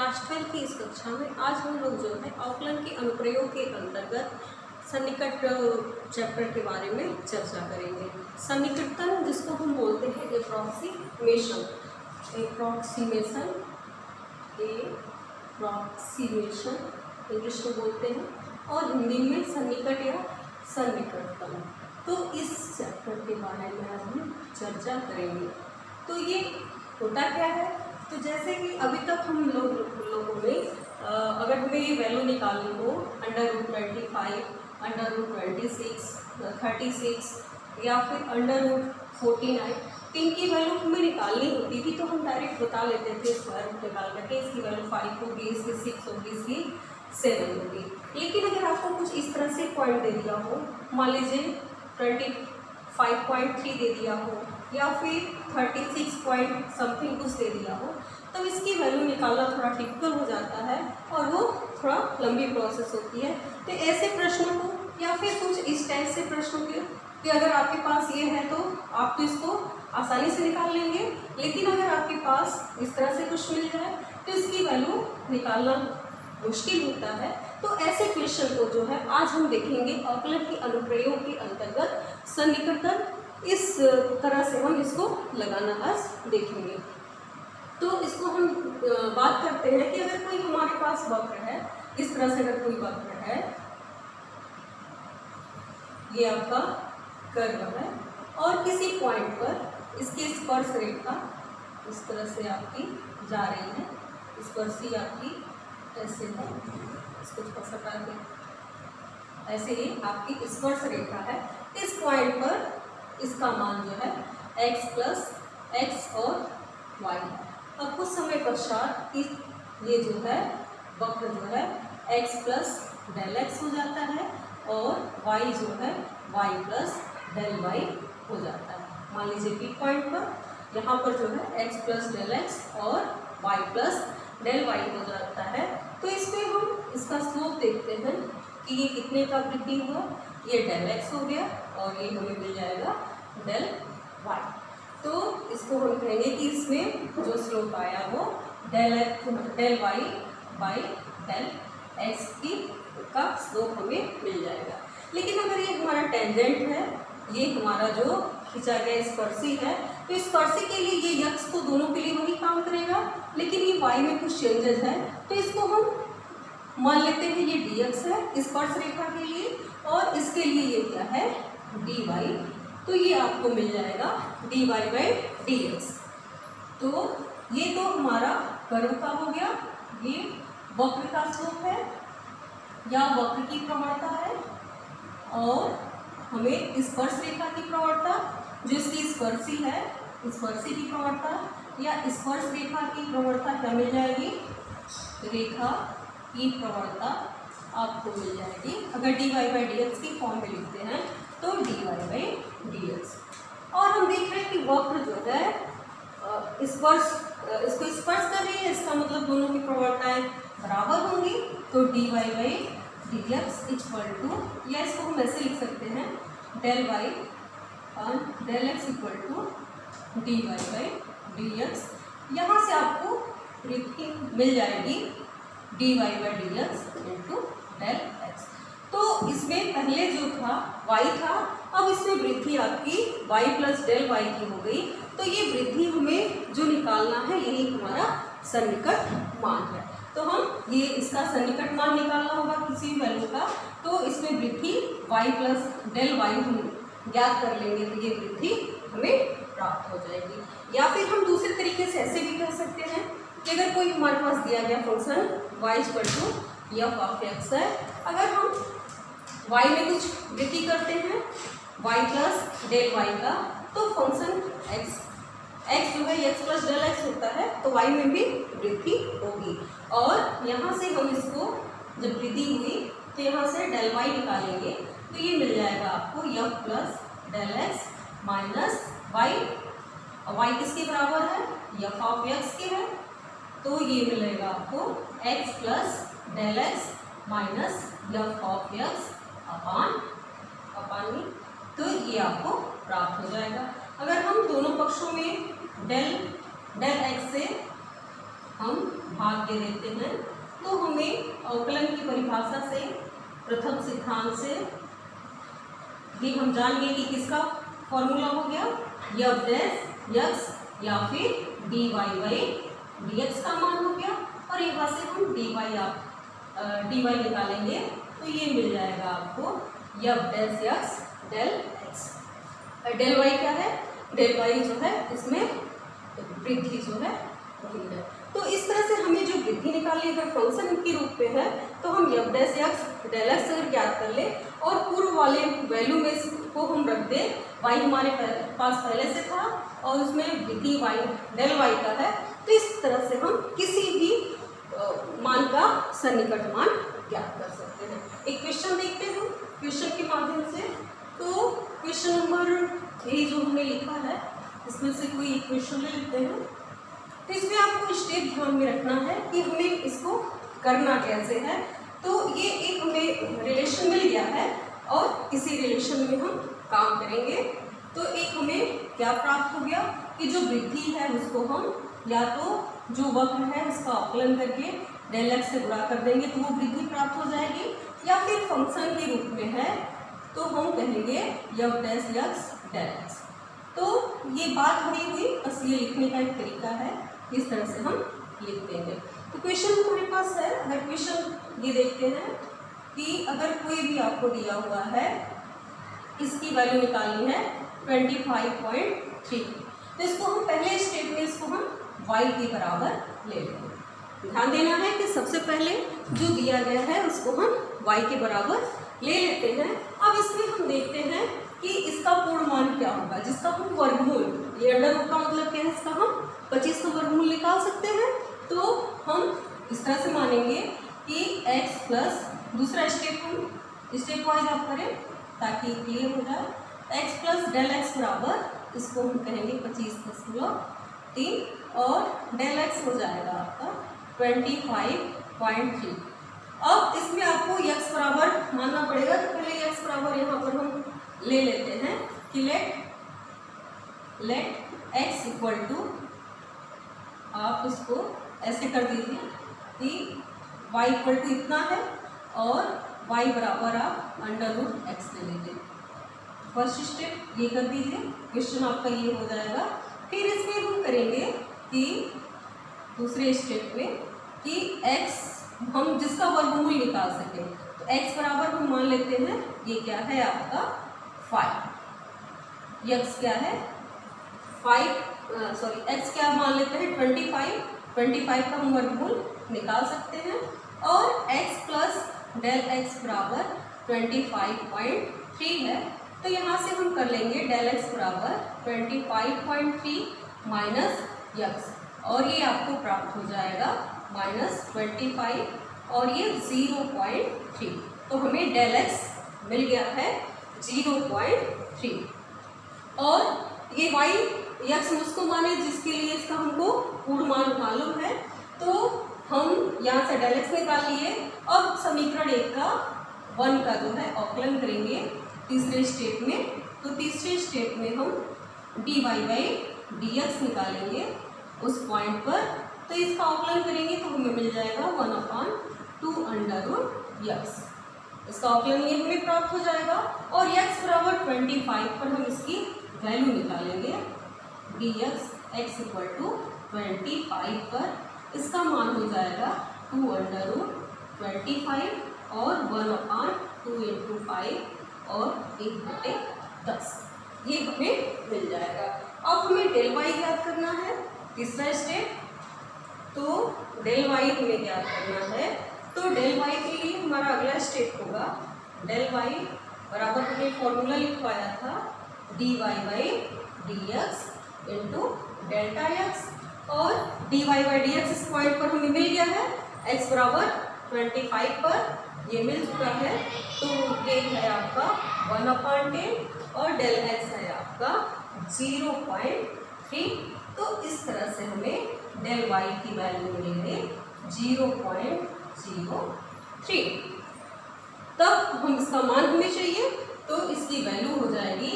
Class 12 की इस कक्षा में आज हम लोग जो है अवकलन के अनुप्रयोग के अंतर्गत सन्निकट चैप्टर के बारे में चर्चा करेंगे। सन्निकटन जिसको हम बोलते हैं एप्रोक्सीमेशन इंग्लिश में बोलते हैं और हिंदी में सन्निकट या सन्निकटन। तो इस चैप्टर के बारे में आज हम चर्चा करेंगे। तो ये होता क्या है, तो जैसे कि अभी तक हम लोगों ने अगर हमें ये वैल्यू निकालनी हो √25, √26, 36 या फिर √49, तो इनकी वैल्यू हमें निकालनी होती थी तो हम डायरेक्ट बता लेते थे स्क्वायर रूट निकाल करके इसकी वैल्यू 5 होगी, इसकी 6 होगी, इसकी 7 होगी। लेकिन अगर आपको कुछ इस तरह से पॉइंट दे दिया हो, मान लीजिए 25.3 दे दिया हो या फिर 36 पॉइंट समथिंग कुछ दे दिया हो, तब इसकी वैल्यू निकालना थोड़ा डिफिकल्ट हो जाता है और वो थोड़ा लंबी प्रोसेस होती है। तो ऐसे प्रश्नों को या फिर कुछ इस टाइप से प्रश्नों के कि अगर आपके पास ये है तो आप तो इसको आसानी से निकाल लेंगे, लेकिन अगर आपके पास इस तरह से कुछ मिल जाए तो इसकी वैल्यू निकालना मुश्किल होता है। तो ऐसे क्वेश्चन को जो है आज हम देखेंगे अवकलन के अनुप्रयोग के अंतर्गत सन्निकटन, इस तरह से हम इसको लगाना आज देखेंगे। तो इसको हम बात करते हैं कि अगर कोई हमारे पास वक्र है, इस तरह से अगर कोई वक्र है, ये आपका कर्व है और किसी पॉइंट पर इसकी स्पर्श रेखा इस तरह से आपकी जा रही है, स्पर्शी आपकी ऐसे है, इसको थोड़ा सा हटा के ऐसे ही आपकी स्पर्श रेखा है। इस पॉइंट पर इसका मान जो है x और y है। अब कुछ समय पश्चात ये जो है वक्र जो है x + Δx हो जाता है और y जो है y + Δy हो जाता है। मान लीजिए पी पॉइंट पर यहाँ पर जो है x + Δx और y + Δy हो जाता है। तो इसमें हम इसका स्लोप देखते हैं कि ये कितने का वृद्धि हुआ, ये Δx हो गया और ये हमें मिल जाएगा Δy। तो इसको हम कहेंगे कि इसमें जो स्लोप आया वो Δy/Δx की का स्लोप हमें मिल जाएगा। लेकिन अगर ये हमारा टेंजेंट है, ये हमारा जो खींचा गया स्पर्शी है, तो स्पर्शी के लिए ये यक्स तो दोनों के लिए वही काम करेगा, लेकिन ये y में कुछ चेंजेस है तो इसको हम मान लेते हैं ये dx है स्पर्श रेखा के लिए और इसके लिए ये क्या है dy। तो ये आपको मिल जाएगा dy/dx। तो ये तो हमारा कर्व का हो गया, ये वक्र का स्लोप है या वक्र की प्रवणता है और हमें स्पर्श रेखा की प्रवणता जो इसकी स्पर्शी है, स्पर्शी की प्रवणता या स्पर्श रेखा की प्रवणता क्या मिल जाएगी, रेखा की प्रवणता आपको मिल जाएगी। अगर dy/dx की फॉर्म में लिखते हैं तो dy/dx। और हम देख रहे हैं कि वक्र जो है इसको स्पर्श कर रही है, इसका मतलब दोनों की प्रवणताएं बराबर होंगी। तो dy/dx = या इसको हम ऐसे लिख सकते हैं Δy/Δx = dy/dx। यहाँ से आपको वृद्धि मिल जाएगी dy/dx × Δx। तो इसमें पहले जो था y था, अब इसमें वृद्धि आपकी y + Δy की हो गई। तो ये वृद्धि हमें जो निकालना है यही हमारा सन्निकट मान है। तो हम ये इसका सन्निकट मान निकालना होगा किसी वैल्यू का, तो इसमें वृद्धि y + Δy हम ज्ञात कर लेंगे तो ये वृद्धि हमें प्राप्त हो जाएगी। या फिर हम दूसरे तरीके से ऐसे भी कह सकते हैं कि अगर कोई हमारे पास दिया गया फंक्शन y = f(x) है, अगर हम y में कुछ वृद्धि करते हैं y + Δy का, तो फंक्शन x जो है x + Δx होता है तो y में भी वृद्धि होगी। और यहाँ से हम इसको जब वृद्धि हुई तो यहाँ से Δy निकालेंगे तो ये मिल जाएगा आपको f + Δx - y किसके बराबर है, f(x) के है, तो ये मिलेगा आपको x + Δx - f(x)/, तो ये आपको प्राप्त हो जाएगा। अगर हम दोनों पक्षों में Δx से हम भाग दे देते हैं, तो हमें अवकलन की परिभाषा से, प्रथम सिद्धांत से भी हम जान गए कि किसका फॉर्मूला हो गया, एफ डैश एक्स या फिर dy बाई dx का मान हो गया। और यहाँ से हम dy निकालेंगे तो ये मिल जाएगा आपको F dash X del X. Del Y क्या है, डेल वाई जो है इसमें वृद्धि जो है वही है। तो इस तरह से हमें जो वृद्धि निकालनी अगर फंक्शन के रूप में है तो हम F dash X del X अगर ज्ञात कर ले और पूर्व वाले वैल्यू में इसको हम रख दें, वाई हमारे पास पहले से था और उसमें वृद्धि वाई डेल वाई का है, तो इस तरह से हम किसी भी मान का सन्निकट मान ज्ञात कर सकते हैं। एक क्वेश्चन देखते हैं क्वेश्चन के माध्यम से। तो क्वेश्चन नंबर 3 जो हमने लिखा है इसमें से कोई एक क्वेश्चन ले लेते हैं। तो इसमें आपको स्टेप ध्यान में रखना है कि हमें इसको करना कैसे है। तो ये एक हमें रिलेशन मिल गया है और इसी रिलेशन में हम काम करेंगे। तो एक हमें क्या प्राप्त हो गया कि जो वृद्धि है उसको हम या तो जो वक्र है उसका अवकलन करके डेल एक्स से गुणा कर देंगे तो वो वृद्धि प्राप्त हो जाएगी, या फिर फंक्शन के रूप में है तो हम कहेंगे F dash X del X. तो ये बात भरी हुई, बस ये लिखने का एक तरीका है, इस तरह से हम लिख देंगे। तो क्वेश्चन हमारे पास है, अगर क्वेश्चन ये देखते हैं कि अगर कोई भी आपको दिया हुआ है, इसकी वैल्यू निकालनी है 25.3, तो इसको हम पहले स्टेप में इसको हम y के बराबर ले लेंगे। ध्यान देना है कि सबसे पहले जो दिया गया है उसको हम y के बराबर ले लेते हैं। अब इसमें हम देखते हैं कि इसका पूर्ण मान क्या होगा, जिसका हम वर्गमूल, ये अंडर रूट का मतलब क्या है, इसका हम 25 का वर्गमूल निकाल सकते हैं। तो हम इस तरह से मानेंगे कि x प्लस, दूसरा स्टेप हम स्टेप वाइज आप करें ताकि क्लियर हो जाए, x प्लस डेल एक्स बराबर, इसको हम कहेंगे 25.3 और डेल एक्स हो जाएगा आपका 25.3। अब इसमें आपको x बराबर मानना पड़ेगा, तो पहले x बराबर यहाँ पर हम ले लेते हैं कि लेट x इक्वल टू, आप इसको ऐसे कर दीजिए कि y इक्वल टू इतना है और y बराबर आप अंडर रूट एक्स ले लीजिए। फर्स्ट स्टेप ये कर दीजिए, क्वेश्चन आपका ये हो जाएगा। फिर इसमें हम करेंगे कि दूसरे स्टेप में कि x हम जिसका वर्गमूल निकाल सकें, तो x बराबर हम मान लेते हैं ये क्या है आपका 5, x क्या है 5, x क्या मान लेते हैं 25 का हम वर्गमूल निकाल सकते हैं और x प्लस डेल एक्स बराबर 25.3 है। तो यहाँ से हम कर लेंगे डेल एक्स बराबर 25.3 माइनस x, और ये आपको प्राप्त हो जाएगा -25 और ये 0.3। तो हमें डेल एक्स मिल गया है 0.3 और ये y x उसको माने जिसके लिए इसका हमको पूर्ण मान मालूम है। तो हम यहाँ से डेल एक्स निकाल लिए। अब समीकरण 1 का 1 का जो है अवकलन करेंगे तीसरे स्टेप में। तो तीसरे स्टेप में हम dy बाई dx निकालेंगे उस पॉइंट पर, तो इसका अवकलन करेंगे तो हमें मिल जाएगा 1/2 अंडर रूट x। इसका अवकलन ये हमें प्राप्त हो जाएगा और x बराबर 25 पर हम इसकी वैल्यू निकालेंगे, dx x इक्वल टू 25 पर इसका मान हो जाएगा 2 अंडर रूट 25 और 1/2 इंटू 5 और 1/10, ये हमें मिल जाएगा। अब हमें डेल वाई ज्ञात करना है, तीसरा स्टेप। तो डेल वाई हमें ज्ञात करना है, तो डेल वाई के लिए हमारा अगला स्टेप होगा डेल वाई बराबर हमने फॉर्मूला लिखवाया था dy by dx into delta x, और dy बाई dx इस पॉइंट पर हमें मिल गया है, x बराबर 25 पर ये मिल चुका है। तो ये है आपका 1/10 और डेल एक्स है आपका 0.3। तो इस तरह से हमें डेल वाई की वैल्यू मिलेंगे 0.03। तब हम इसका मान हमें चाहिए, तो इसकी वैल्यू हो जाएगी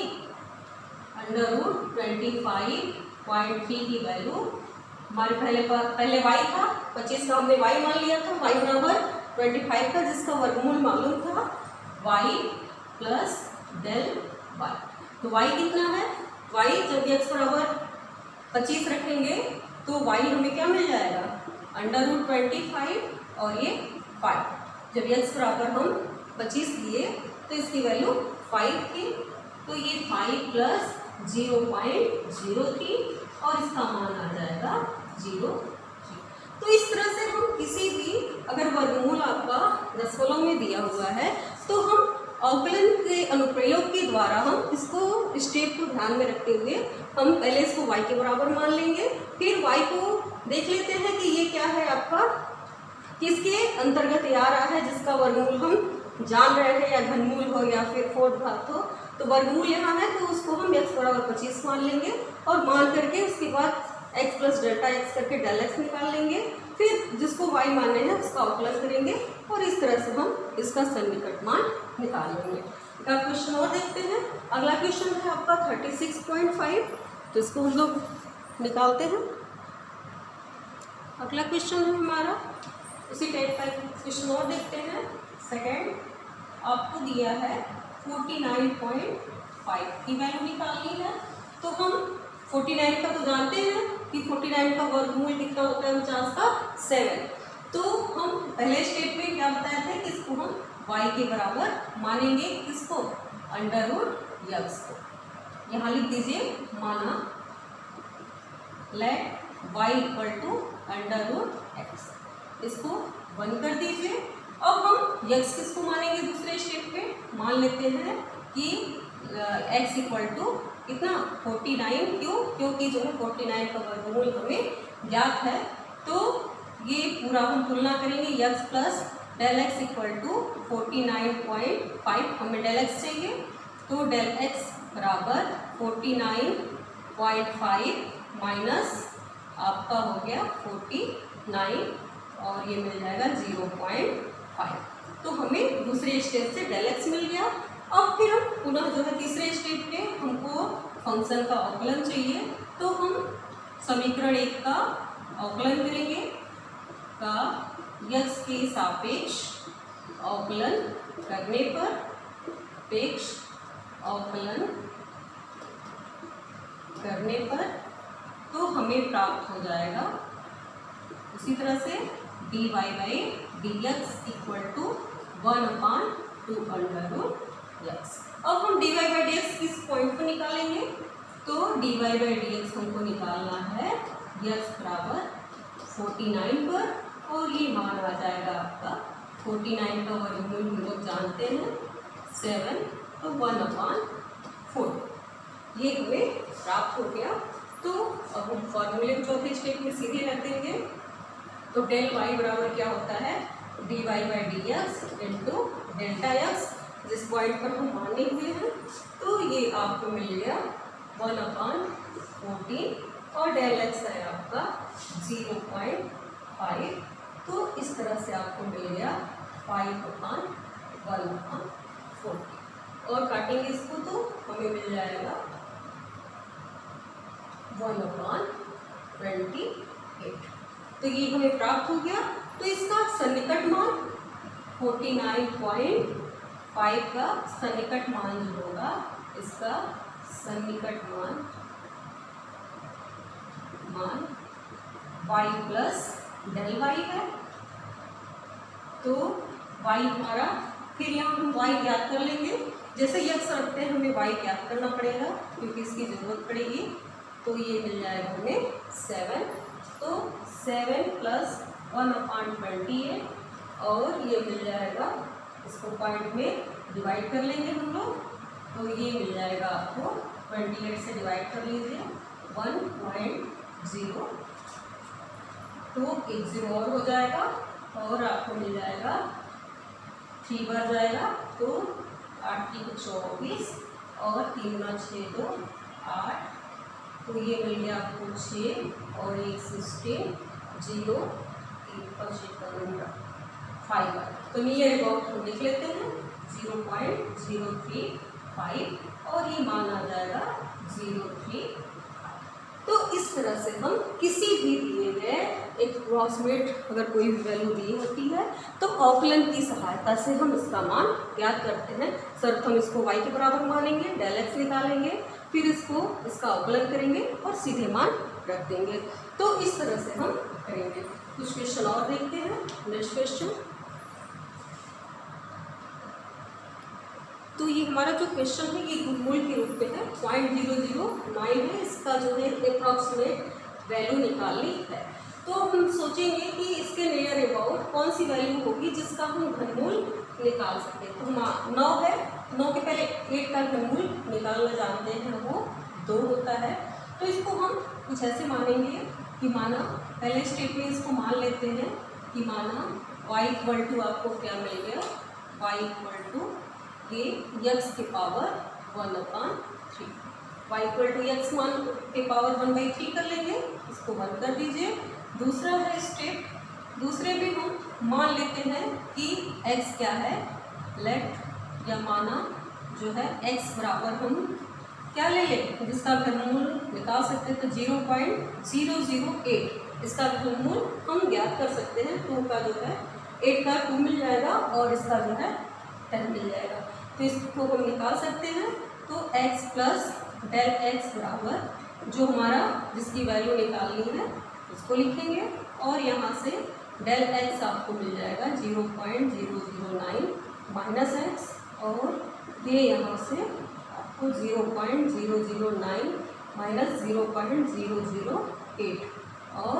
अंडर रूट 25.3 की वैल्यू हमारे पहले y था 25 का, हमने y मान लिया था, y बराबर 25 का, जिसका वर्गमूल मालूम था y प्लस डेल y। तो y कितना है, y जब x बराबर 25 रखेंगे तो y हमें क्या मिल जाएगा, √25 और ये 5। जब x बराबर हम 25 लिए तो इसकी वैल्यू 5 थी, तो ये 5 प्लस 0.03 और इसका मान आ जाएगा 0। तो इस तरह से हम किसी भी अगर वर्गमूल आपका दशमलव में दिया हुआ है तो हम अवकलन के अनुप्रयोग के द्वारा हम इसको स्टेप को ध्यान में रखते हुए हम पहले इसको y के बराबर मान लेंगे, फिर y को देख लेते हैं कि ये क्या है आपका, किसके अंतर्गत आ रहा है, जिसका वर्गमूल हम जान रहे हैं, या घनमूल हो या फिर फोर्थ घात हो। तो वर्गमूल यहाँ है तो उसको हम x बराबर 25 मान लेंगे और मान करके उसके बाद x प्लस डेल्टा x करके डेल x निकाल लेंगे, फिर जिसको y मानने हैं उसका अवकलन करेंगे और इस तरह से हम इसका सन्निकट मान निकाल लेंगे। एक क्वेश्चन और देखते हैं। अगला क्वेश्चन है आपका 36.5, तो इसको हम लोग निकालते हैं। अगला क्वेश्चन है हमारा उसी टाइप का क्वेश्चन और देखते हैं। सेकेंड आपको दिया है 49.5 की वैल्यू निकालनी है। तो हम 49 का तो जानते हैं कि 49 का वर्गमूल कितना होता है, 49 का 7। तो हम पहले स्टेप में क्या बताए थे कि इसको हम y के बराबर मानेंगे, किसको, √x को। यहाँ लिख दीजिए माना let y equal to √x, इसको बंद कर दीजिए। अब हम x किसको मानेंगे, दूसरे स्टेप पे मान लेते हैं कि x इक्वल टू कितना 49, क्यों, क्योंकि जो है 49 का वर्गमूल हमें ज्ञात है। तो ये पूरा हम तुलना करेंगे, x plus del x equal to 49.5, हमें डेल x चाहिए, तो डेल x बराबर 49.5 माइनस आपका हो गया 49 और ये मिल जाएगा 0.5। तो हमें दूसरे स्टेप से डेल x मिल गया। अब फिर हम पुनः जो है तीसरे स्टेप पे हमको फंक्शन का अवकलन चाहिए, तो हम समीकरण 1 का अवकलन करेंगे, का x के सापेक्ष अवकलन करने पर पेक्ष अवकलन करने पर तो हमें प्राप्त हो जाएगा उसी तरह से dy by dx equal to 1/2√x। अब हम dy बाई dx किस पॉइंट पर निकालेंगे, तो dy बाई dx हमको निकालना है x बराबर 49 पर, और ये मान आ जाएगा आपका 49 का वर्गमूल हम लोग जानते हैं 7, तो 1/4 ये हमें प्राप्त हो गया। तो अब हम फॉर्मूले चौथे स्टेप में सीधे रख देंगे, तो डेल y बराबर क्या होता है, dy by dx into delta x, जिस पॉइंट पर हम माने हुए हैं, तो ये आपको मिल गया 1/14 और डेल x है आपका 0.5। तो इस तरह से आपको मिल गया 5/1/40 और काटेंगे इसको तो हमें मिल जाएगा 1/28। तो ये हमें प्राप्त हो गया। तो इसका सन्निकट मान 49.5 का सन्निकट मान जो होगा, इसका सन्निकट मान y प्लस डेल y है। तो y हमारा, फिर यहाँ हम y ज्ञात कर लेंगे, जैसे x रखते हैं हमें y ज्ञात करना पड़ेगा क्योंकि इसकी जरूरत पड़ेगी। तो ये मिल जाएगा हमें 7, तो 7 प्लस 1/28 और ये मिल जाएगा, इसको पॉइंट में डिवाइड कर लेंगे हम लोग, तो ये मिल जाएगा आपको 28 से डिवाइड कर लीजिए 1.0, तो 1 0 और हो जाएगा और आपको मिल जाएगा 3 बार जाएगा, तो 8 3 24 और 3 गुना 6 2 8, तो ये मिल गया आपको 6 और 1 16 0 5 बार। तो नियर अबाउट हम लिख लेते हैं 0.035 और ये मान आ जाएगा 035। तो इस तरह से हम किसी भी दिए गए एक अप्रॉक्सीमेट अगर कोई भी वैल्यू दी होती है तो औकलन की सहायता से हम इसका मान ज्ञात करते हैं। सर्वप्रथम हम इसको y के बराबर मानेंगे, डेल x निकालेंगे, फिर इसका औकलन करेंगे और सीधे मान रख देंगे। तो इस तरह से हम करेंगे। कुछ क्वेश्चन और देखते हैं। नेक्स्ट क्वेश्चन, तो ये हमारा जो क्वेश्चन है ये गुणमूल के रूप में है, 0.009 है, इसका जो है अप्रॉक्सीमेट वैल्यू निकालनी है। तो हम सोचेंगे कि इसके नियर अबाउट कौन सी वैल्यू होगी जिसका हम घनमूल निकाल सकें। तो 9 है, 9 के पहले 8 का घनमूल निकालना जानते हैं, वो 2 होता है। तो इसको हम कुछ ऐसे मानेंगे कि माना पहले स्टेप में इसको मान लेते हैं कि माना y इक्वल टू आपको क्या मिल गया, y इक्वल टू ये x के power 1/3, y equal to x मान के पावर 1/3 कर लेंगे, इसको 1 कर दीजिए। दूसरा है स्टेप, दूसरे में हम मान लेते हैं कि x क्या है, लेट या माना जो है x बराबर हम क्या ले लें जिसका घनमूल निकाल सकते हैं, तो 0.008 इसका घनमूल हम ज्ञात कर सकते हैं। 2 का जो है 8 का 2 मिल जाएगा और इसका जो है 10 मिल जाएगा। तो इसको हम निकाल सकते हैं। तो x प्लस डेल x बराबर जो हमारा जिसकी वैल्यू निकालनी है उसको लिखेंगे और यहाँ से डेल x आपको मिल जाएगा 0.009 माइनस x और ये यहाँ से आपको 0.009 माइनस 0.008 और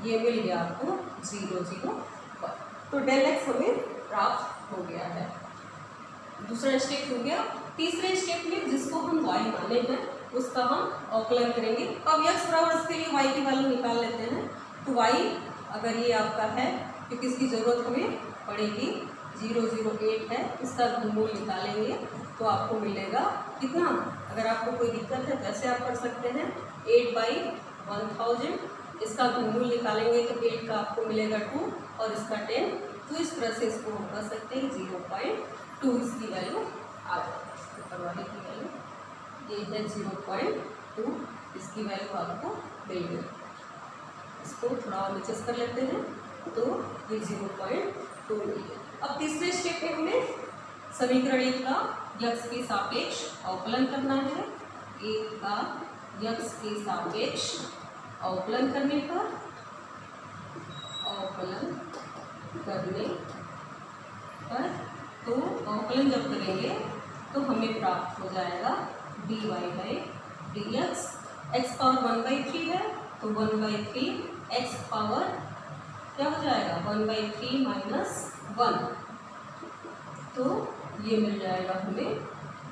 ये मिल गया आपको 0.001। तो डेल x हमें प्राप्त हो गया है। दूसरा स्टेप हो गया। तीसरे स्टेप में जिसको हम y माने हैं उसका हम औकलन करेंगे। अब x बराबर इसके लिए y की वैल्यू निकाल लेते हैं। तो y अगर ये आपका है क्योंकि इसकी ज़रूरत हमें पड़ेगी, 0.008 है, इसका घनमूल निकालेंगे तो आपको मिलेगा कितना। अगर आपको कोई दिक्कत है वैसे आप कर सकते हैं, 8/1000, इसका घनमूल निकालेंगे तो 8 का आपको मिलेगा 2 और इसका 10। तो इस तरह से इसको हम कर सकते हैं 0.2 इसकी वैल्यू आ जाएगी। ऊपर वाले की वैल्यू ये है 0.2, इसकी वैल्यू आपको मिल गई। इसको थोड़ा और नीचे कर लेते हैं तो ये 0.2 मिल गया। अब तीसरे स्टेप में हमें समीकरण 1 का x के सापेक्ष अवकलन करना है। 1 का x के सापेक्ष अवकलन करने पर तो अवकलन जब करेंगे तो हमें प्राप्त हो जाएगा dy by dx। x power 1/3 है तो 1/3 x पावर क्या हो जाएगा 1/3 माइनस 1, तो ये मिल जाएगा हमें।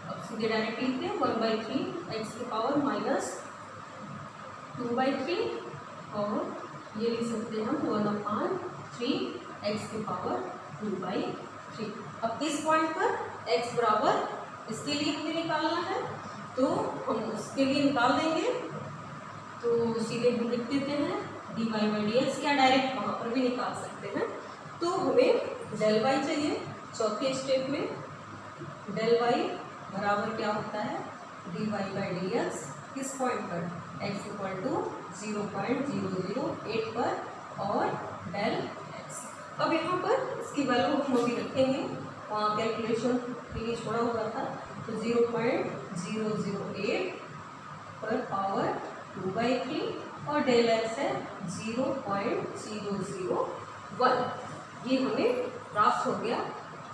अब सीधे डायरेक्ट लिखते हैं 1/3 x की पावर माइनस 2/3 और ये लिख सकते हैं हम 1/3 x की पावर 2/3। अब इस पॉइंट पर x बराबर इसके लिए हमें निकालना है तो हम उसके लिए निकाल देंगे। तो सीधे भी लिख देते हैं dy बाई dx, या डायरेक्ट वहाँ पर भी निकाल सकते हैं। तो हमें डेल y चाहिए। चौथे स्टेप में डेल y बराबर क्या होता है dy बाई dx, किस पॉइंट पर x इक्वल टू 0.008 पर और डेल x। अब यहाँ पर इसकी वैल्यू हम अभी रखेंगे, वहाँ कैलकुलेशन के लिए छोड़ा हुआ था, तो 0.008 पर पावर 2/3 और डेल x है 0.001। ये हमें प्राप्त हो गया।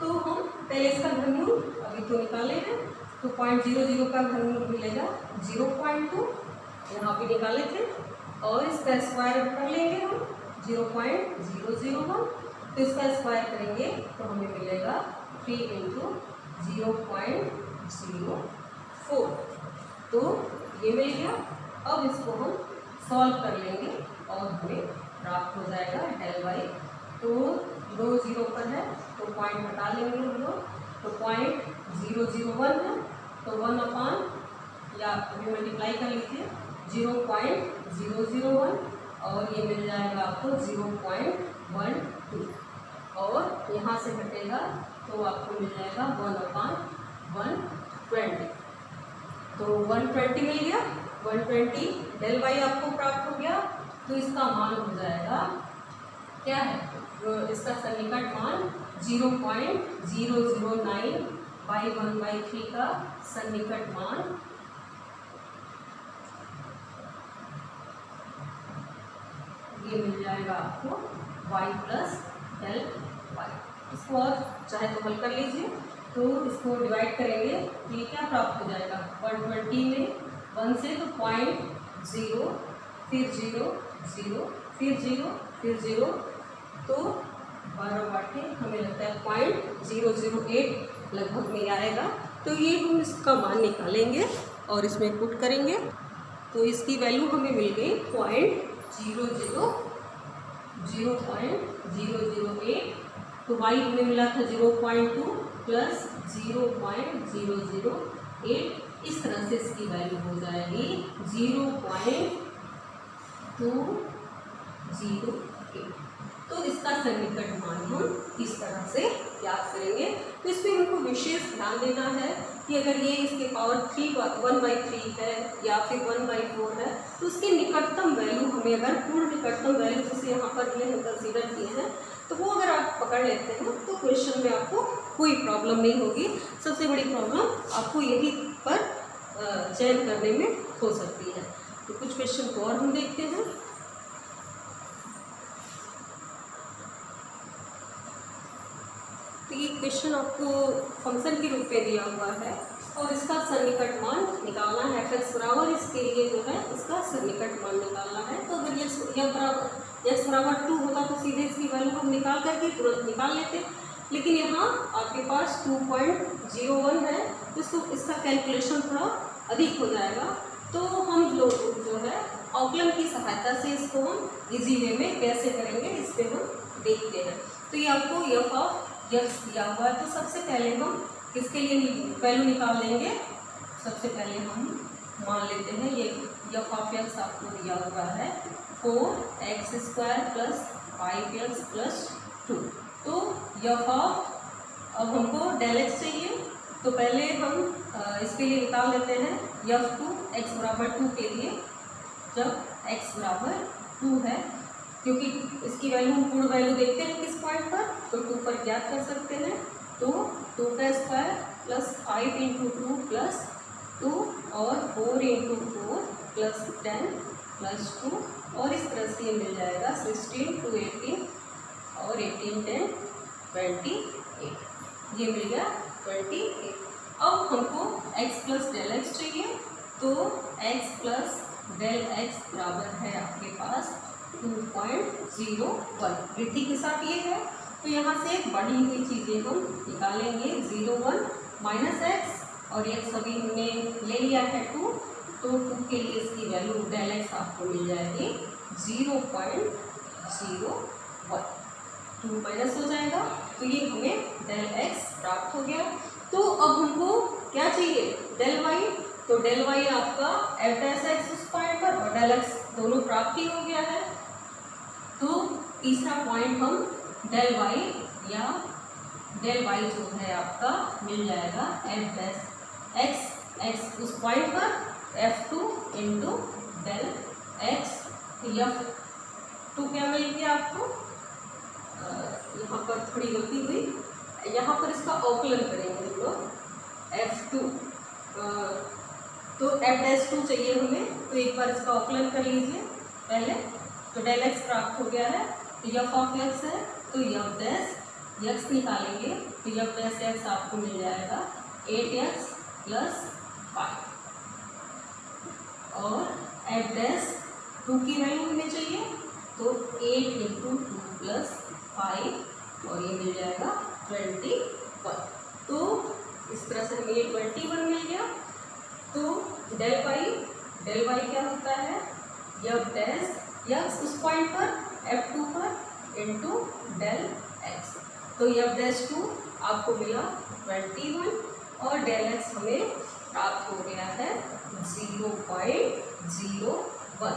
तो हम पहले इसका घनमूल अभी तो निकाले हैं, तो 0.00 का घनमूल मिलेगा 0.2, यहाँ भी निकाले थे, और इसका स्क्वायर कर लेंगे हम 0.001, तो इसका स्क्वायर करेंगे तो हमें मिलेगा 3 × 0.04। तो ये मिल गया। अब इसको हम सॉल्व कर लेंगे और हमें प्राप्त हो जाएगा डेल y। तो 2 0 पर है तो पॉइंट हटा लेंगे हम लोग, तो 0.001 है तो 1 या अभी मल्टीप्लाई कर लीजिए 0.001 और ये मिल जाएगा आपको 0.12 और यहाँ से घटेगा तो आपको मिल जाएगा 1/120। तो 120 मिल गया। 120 डेल वाई आपको प्राप्त हो गया। तो इसका मान हो जाएगा क्या है, इसका सन्निकट मान 0.009 बाई 1/3 का सन्निकट मान ये मिल जाएगा आपको y प्लस डेल वाई। इसको और चाहे तो हल कर लीजिए। तो इसको डिवाइड करेंगे तो ये क्या प्राप्त हो जाएगा, 120 में 1 से तो 0.0 फिर 0 0 फिर 0 फिर 0 तो 12 बाटे हमें लगता है 0.008 लगभग में आएगा। तो ये हम इसका मान निकालेंगे और इसमें पुट करेंगे तो इसकी वैल्यू हमें मिल गई 0.008। तो y हमें मिला था 0.2 प्लस 0.008। इस तरह से इसकी वैल्यू हो जाएगी 0.208। तो इसका सन्निकट मान हम इस तरह से याद करेंगे। तो इसमें हमको विशेष ध्यान देना है कि अगर ये इसके पावर 1/3 है या फिर 1/4 है तो उसकी निकटतम वैल्यू हमें, अगर पूर्ण निकटतम वैल्यू जैसे यहाँ पर ये हम कंसीडर किए हैं तो वो अगर आप पकड़ लेते हैं तो क्वेश्चन में आपको कोई प्रॉब्लम नहीं होगी। सबसे बड़ी प्रॉब्लम आपको यही पर चयन करने में हो सकती है। तो कुछ क्वेश्चन को और हम देखते हैं। तो ये क्वेश्चन आपको फंक्शन के रूप में दिया हुआ है और इसका सन्निकट मान निकालना है f(x) बराबर, इसके लिए जो है इसका सन्निकट मान निकालना है। तो अगर x बराबर 2 होता तो सीधे इसकी वैल्यू हम निकाल करके तुरंत निकाल लेते, लेकिन यहाँ आपके पास 2.01 है तो इसका कैलकुलेशन थोड़ा अधिक हो जाएगा। तो हम लोग जो है अवकलन की सहायता से इसको हम इजी वे में कैसे करेंगे इस पर हम देखते हैं। तो ये आपको f(x) दिया हुआ है। तो सबसे पहले हम किसके लिए वैल्यू निकाल लेंगे, सबसे पहले हम मान लेते हैं ये f(x) आपको दिया हुआ है 4x² प्लस 5x प्लस 2। तो अब हमको डेल x चाहिए तो पहले हम इसके लिए निकाल लेते हैं f2 x बराबर 2 के लिए। जब x बराबर 2 है, क्योंकि इसकी वैल्यू हम पूर्ण वैल्यू देखते हैं किस पॉइंट पर, तो 2 पर ज्ञात कर सकते हैं। तो 2² प्लस 5 × 2 प्लस 2 और 4 × 4 प्लस 10 प्लस 2 और इस तरह से मिल जाएगा 16 × 18 और 18 × 10 28। ये मिल गया 28। अब हमको x प्लस डेल x चाहिए तो x प्लस डेल x बराबर है आपके पास 2.01 वृद्धि के साथ ये है। तो यहाँ से बढ़ी हुई चीज़ें हम निकालेंगे 0.1 माइनस एक्स और x अभी हमने ले लिया है 2, तो 2 के लिए इसकी वैल्यू डेल x आपको मिल जाएगी 0.01। 2 माइनस हो जाएगा तो ये हमें डेल x प्राप्त हो गया। तो अब हमको क्या चाहिए, डेल y। तो डेल y आपका f(x) उस पॉइंट पर और डेल x दोनों प्राप्त ही हो गया है। तो तीसरा पॉइंट हम डेल y या डेल y जो है आपका मिल जाएगा f(x) उस पॉइंट पर f2 into del x। f2 क्या मिल गया आपको, यहाँ पर थोड़ी गलती हुई, यहाँ पर इसका अवकलन करेंगे हम लोग f2। तो f'2 चाहिए हमें, तो एक बार इसका अवकलन कर लीजिए पहले। तो डेल x प्राप्त हो गया है, तो f(x) है तो f' निकालेंगे तो f' आपको मिल जाएगा 8x प्लस 5 और f'2 की वैल्यू हमें चाहिए तो 8 × 2 प्लस 5 और ये मिल जाएगा 21। तो इस तरह से हमें ये 21 मिल गया। तो डेल y क्या होता है, f' उस पॉइंट पर f2 पर इंटू डेल x। तो f'2 आपको मिला 21 और डेल x हमें प्राप्त हो गया है 0.01।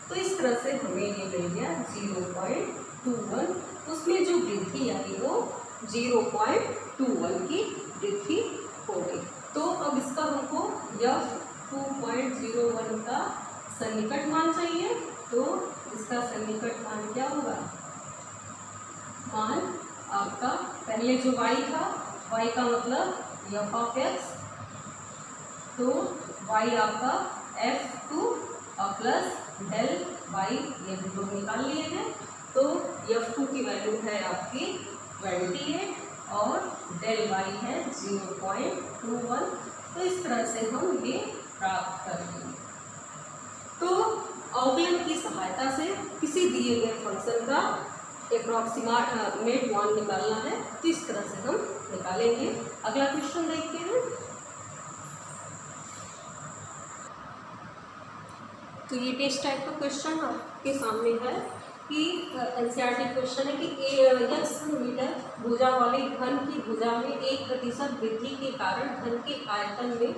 तो इस तरह से हमें ये मिल गया 0.21। उसमें जो वृद्धि आई वो 0.21 की वृद्धि हो गई। तो अब इसका हमको 2.01 का सन्निकट मान चाहिए, तो इसका सन्निकट मान क्या होगा? मान आपका पहले जो y था, y का मतलब एफ ऑफ एक्स, तो y आपका f2 और प्लस डेल y, ये भी लोग निकाल लिए हैं। तो f2 की वैल्यू है आपकी 28 और डेल y है 0.21। तो इस तरह से हम ये प्राप्त कर लेंगे। तो अवकलन की सहायता से किसी दिए गए फंक्शन का एप्रोक्सीमेट मान निकालना है, तो इस तरह से हम निकालेंगे। अगला क्वेश्चन देखते हैं। तो ये टेस्ट टाइप का क्वेश्चन आपके सामने है कि एनसीईआरटी क्वेश्चन है कि x मीटर भुजा वाले घन की भुजा में 1% वृद्धि के कारण घन के आयतन में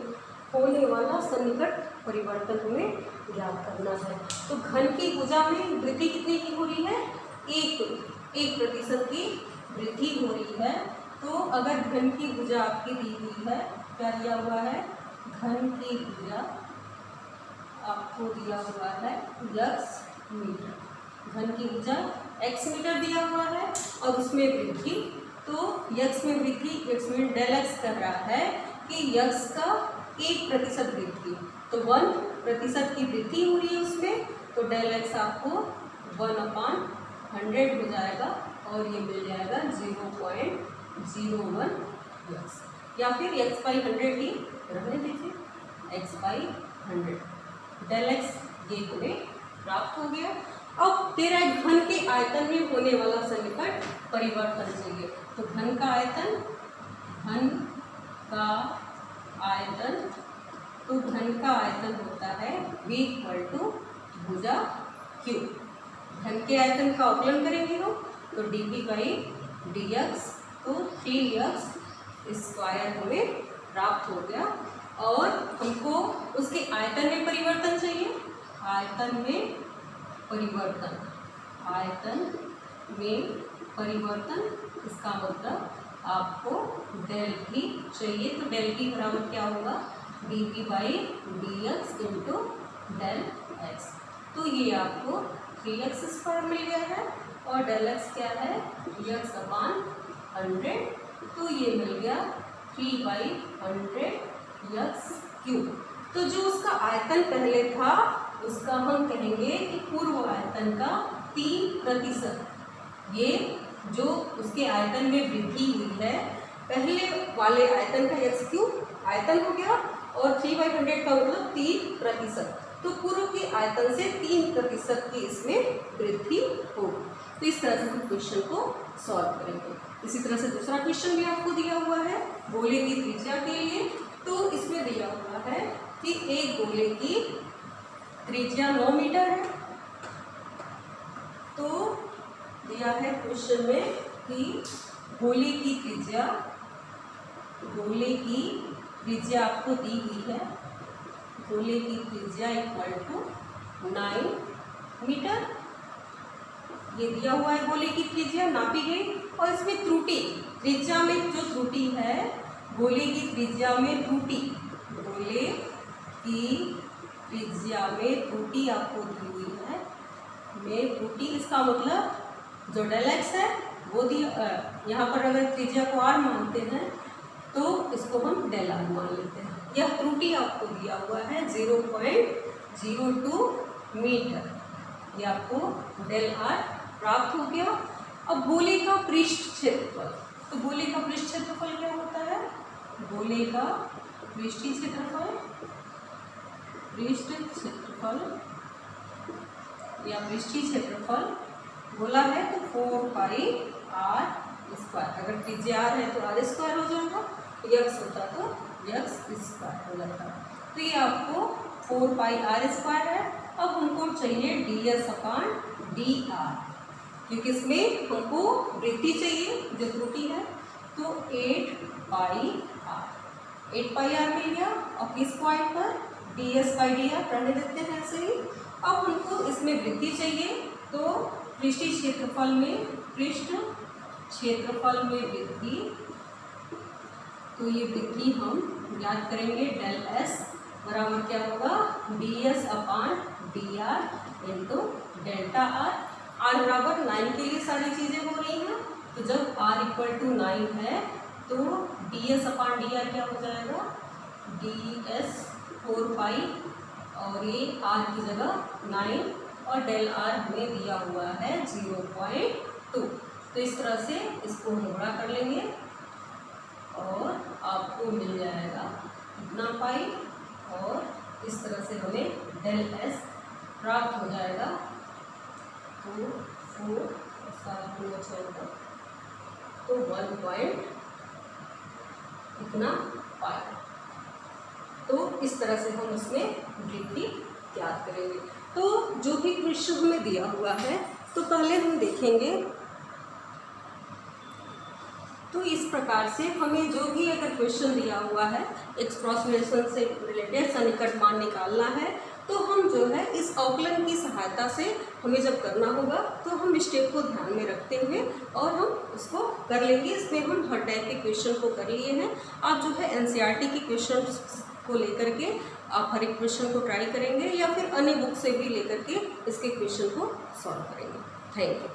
होने वाला सन्निकट परिवर्तन हमें ज्ञात करना है। तो घन की भुजा में वृद्धि कितने की हो रही है? 1% की वृद्धि हो रही है। तो अगर घन की भुजा आपकी दी हुई है, क्या दिया हुआ है? घन की भुजा आपको दिया हुआ है x मीटर, घन की भुजा x मीटर दिया हुआ है और उसमें वृद्धि, तो x में वृद्धि, x में डेल x कर रहा है कि x का 1% वृद्धि, तो 1% की वृद्धि हो रही है उसमें, तो डेल x आपको 1/100 हो जाएगा और ये मिल जाएगा 0.01 x, या फिर x/100 ही रहने दीजिए, x/100 डेल x ये हमें प्राप्त हो गया। अब तेरा घन के आयतन में होने वाला सन्निकट परिवर्तन चाहिए। तो घन का आयतन, तो घन का आयतन होता है v = भुजा q। घन के आयतन का अवकलन करेंगे हम, तो dp/dx, तो 3x² हमें प्राप्त हो गया। और हमको उसके आयतन में परिवर्तन चाहिए, आयतन में परिवर्तन, इसका मतलब आपको डेल p चाहिए। तो डेल p बराबर क्या होगा? dp/dx × del x। तो ये आपको 3x² मिल गया है और डेल x क्या है? x/100, तो ये मिल गया 3/100 x³। तो जो उसका आयतन पहले था उसका हम कहेंगे कि पूर्व आयतन का 3%। ये जो उसके आयतन में वृद्धि हुई है, पहले वाले आयतन का x³ आयतन हो गया और 3/100 का मतलब 3%, तो पूर्व के आयतन से 3% की इसमें वृद्धि होगी। तो इस तरह से हम क्वेश्चन को सॉल्व करेंगे। इसी तरह से दूसरा क्वेश्चन भी आपको दिया हुआ है गोले की त्रिज्या के लिए। तो इसमें दिया हुआ है कि एक गोले की त्रिज्या 9 मीटर है। तो दिया है क्वेश्चन में कि गोले की त्रिज्या आपको दी हुई है, गोले की त्रिज्या = 9 मीटर। ये दिया हुआ है गोले की त्रिज्या नापी गई और इसमें त्रुटि, त्रिज्या में जो त्रुटि है, गोले की त्रिज्या में त्रुटि, गोले की त्रिज्या में त्रुटि आपको दी हुई है, में त्रुटि, इसका मतलब जो डेल x है वो दिया, यहाँ पर अगर त्रिज्या को r मानते हैं तो इसको हम डेल r मान लेते हैं। यह त्रुटि आपको दिया हुआ है 0.02 मीटर, ये आपको डेल r प्राप्त हो गया। अब गोले का पृष्ठ क्षेत्रफल, तो गोले का पृष्ठ क्षेत्रफल क्या होता है? गोले का पृष्ठीय क्षेत्रफल, या पृष्ठीय क्षेत्रफल गोला है तो 4πr², अगर त्रिज्या r है तो r² हो जाएगा, x होता तो x² हो जाता। तो ये आपको 4πr² है। अब हमको चाहिए ds/dr, क्योंकि इसमें हमको वृद्धि चाहिए जो त्रुटि है, तो 8πr मिल गया और किस पॉइंट पर? ds/dr रहने देते हैं ऐसे ही। अब हमको इसमें वृद्धि चाहिए, तो पृष्ठीय क्षेत्रफल में वृद्धि, तो ये वृद्धि हम ज्ञात करेंगे डेल s बराबर क्या होगा ds upon dr into delta R बराबर 9 के लिए सारी चीज़ें हो रही हैं। तो जब r इक्वल टू 9 है तो ds अपॉन dr क्या हो जाएगा ds 4 पाई और ये r की जगह 9 और डेल r हमें दिया हुआ है 0.2। तो इस तरह से इसको हम गुणा कर लेंगे और आपको मिल जाएगा इतना पाई और इस तरह से हमें डेल एस प्राप्त हो जाएगा। तो 4 तो 1 पॉइंट इतना पाई। तो इस तरह से हम उसमें वृद्धि ज्ञात करेंगे। तो जो भी क्वेश्चन हमें दिया हुआ है तो पहले हम देखेंगे। तो इस प्रकार से हमें जो भी अगर क्वेश्चन दिया हुआ है एक्सप्रोक्सीमेशन से रिलेटेड सन्निकट मान निकालना है तो हम जो है इस अवकलन की सहायता से हमें जब करना होगा तो हम स्टेप को ध्यान में रखते हुए और हम उसको कर लेंगे। इसमें हम हर टाइप के क्वेश्चन को कर लिए हैं। आप जो है एनसीईआरटी के क्वेश्चन को लेकर के आप हर एक क्वेश्चन को ट्राई करेंगे या फिर अन्य बुक से भी लेकर के इसके क्वेश्चन को सॉल्व करेंगे। Thank you.